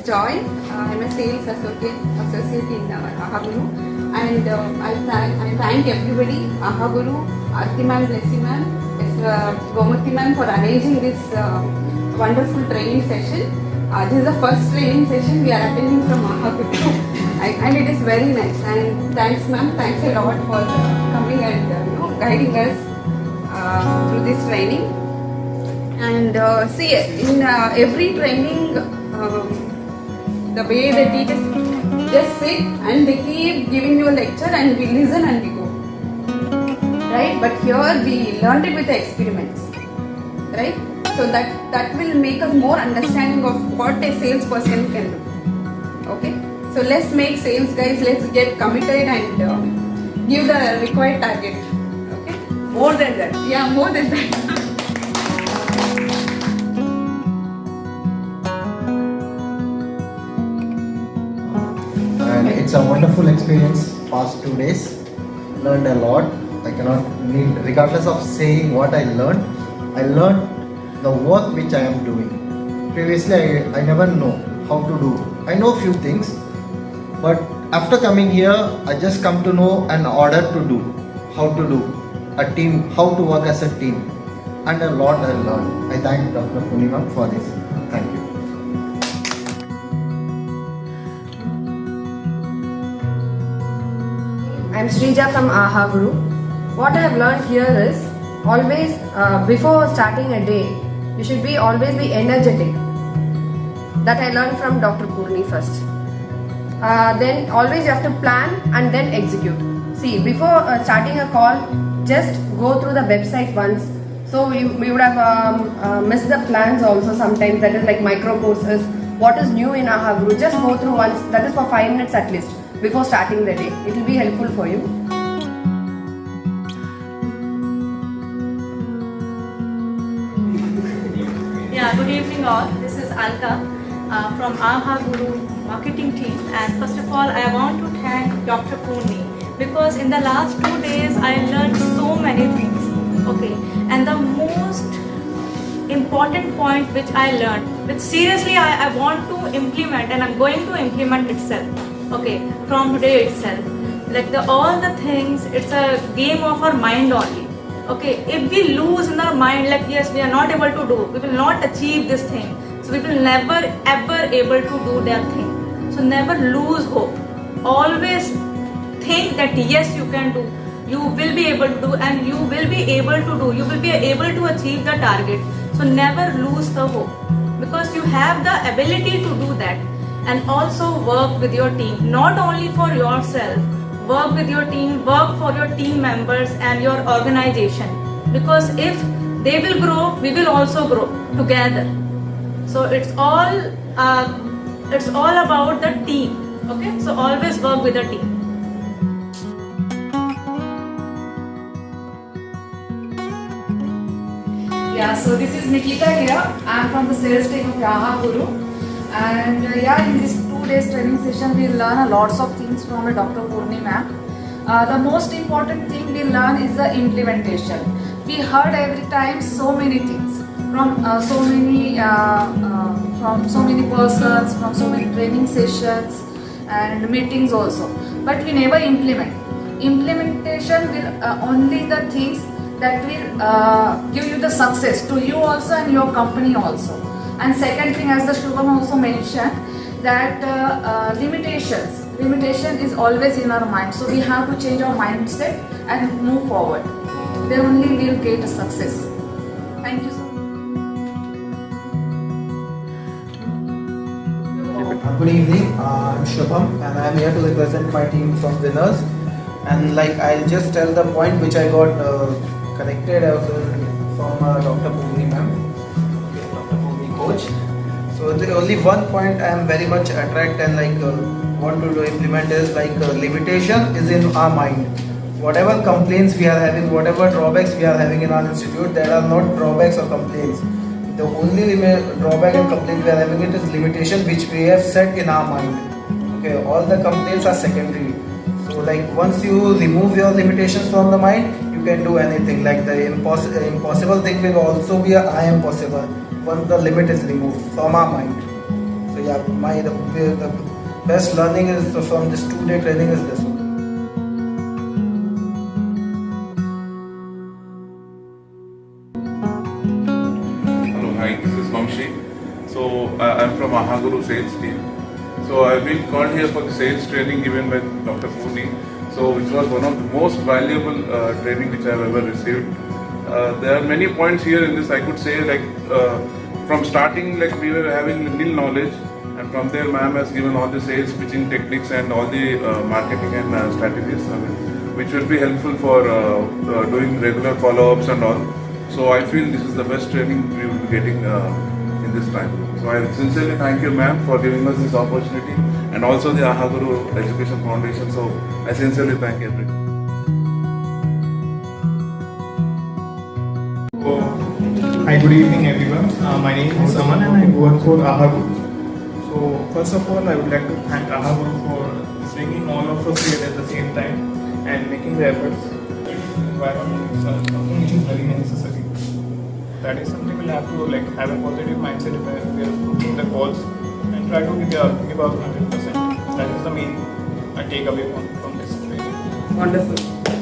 Joy. I'm a sales associate in AHAGURU, and I thank everybody, AHAGURU, Arti ma'am, Blessy ma'am, Gomati ma'am for arranging this wonderful training session. This is the first training session we are attending from AHAGURU, and it is very nice. And thanks ma'am, thanks a lot for coming and guiding us through this training. And see, in every training, the way the teachers just sit and they keep giving you a lecture and we listen and we go, right? But here we learned it with the experiments, right? So that will make us more understanding of what a salesperson can do. Okay, so let's make sales, guys. Let's get committed and give the required target. Okay, more than that. Yeah, more than that. And it's a wonderful experience. Past 2 days, learned a lot. I cannot need, regardless of saying what I learned the work which I am doing. Previously, I never know how to do. I know few things, but after coming here, I just come to know an order to do, how to do a team, how to work as a team, and a lot I learned. I thank Dr. Poorani for this. Thank you. I'm Srija from AHAGURU. What I have learned here is always before starting a day, you should always be energetic. That I learned from Dr. Poorani first. Then always you have to plan and then execute. See, before starting a call, just go through the website once. So we would have missed the plans also sometimes. That is like micro courses. What is new in AHAGURU? Just go through once. That is for 5 minutes at least before starting the day. It will be helpful for you. Yeah, good evening all. This is Alka from AHAGURU marketing team, and first of all I want to thank Dr. Poorani because in the last 2 days I learned so many things. Okay, and the most important point which I learned, which seriously I want to implement, and I'm going to implement itself. Okay, from today itself, like all the things, it's a game of our mind only. Okay, if we lose in our mind, like yes, we are not able to do, we will not achieve this thing, so we will never ever able to do that thing. So never lose hope. Always think that yes, you can do, you will be able to do, and you will be able to do, you will be able to achieve the target. So never lose the hope, because you have the ability to do that. And also work with your team, not only for yourself, work with your team, work for your team members and your organization, because if they will grow, we will also grow together. So it's all about the team. Okay, so always work with the team. Yeah, so this is Nikita here. I am from the sales team of AHAGURU. And in this 2 days training session, we learn lots of things from Dr. Poorani ma'am. The most important thing we learn is the implementation. We heard every time so many things from so many persons, from so many training sessions and meetings also. But we never implement. Implementation will only the things that will give you the success to you also and your company also. And second thing, as the Shubham also mentioned, that limitation is always in our mind. So we have to change our mindset and move forward. Then only we will get a success. Thank you so much. Good evening, I'm Shubham and I'm here to represent my team from Winners. And I'll just tell the point which I got connected from Dr. Poorani ma'am. Coach. So the only one point I am very much attracted and want to implement is limitation is in our mind. Whatever complaints we are having, whatever drawbacks we are having in our institute, there are not drawbacks or complaints. The only drawback and complaint we are having it is limitation which we have set in our mind. Okay, all the complaints are secondary. So once you remove your limitations from the mind, you can do anything. The impossible thing will also be I am possible once the limit is removed from our mind. So yeah, the best learning is from this 2-day training is this one. Hello, hi, this is Vamshi. So I'm from AHAGURU sales team. So I've been called here for the sales training given by Dr. Poorani. So which was one of the most valuable training which I've ever received. There are many points here in this. I could say from starting we were having nil knowledge, and from there ma'am has given all the sales pitching techniques and all the marketing and strategies which will be helpful for doing regular follow-ups and all. So I feel this is the best training we will be getting in this time. So I sincerely thank you ma'am for giving us this opportunity, and also the AHAGURU Education Foundation. So I sincerely thank everyone. Hi, good evening everyone. My name is Aman and I work for AHAGURU. So first of all, I would like to thank AHAGURU for bringing all of us here at the same time and making the efforts. Environment is something which is very necessary. That is something we'll have to have a positive mindset where we are putting the calls and try to give out 100%. That is the main takeaway from this training. Wonderful.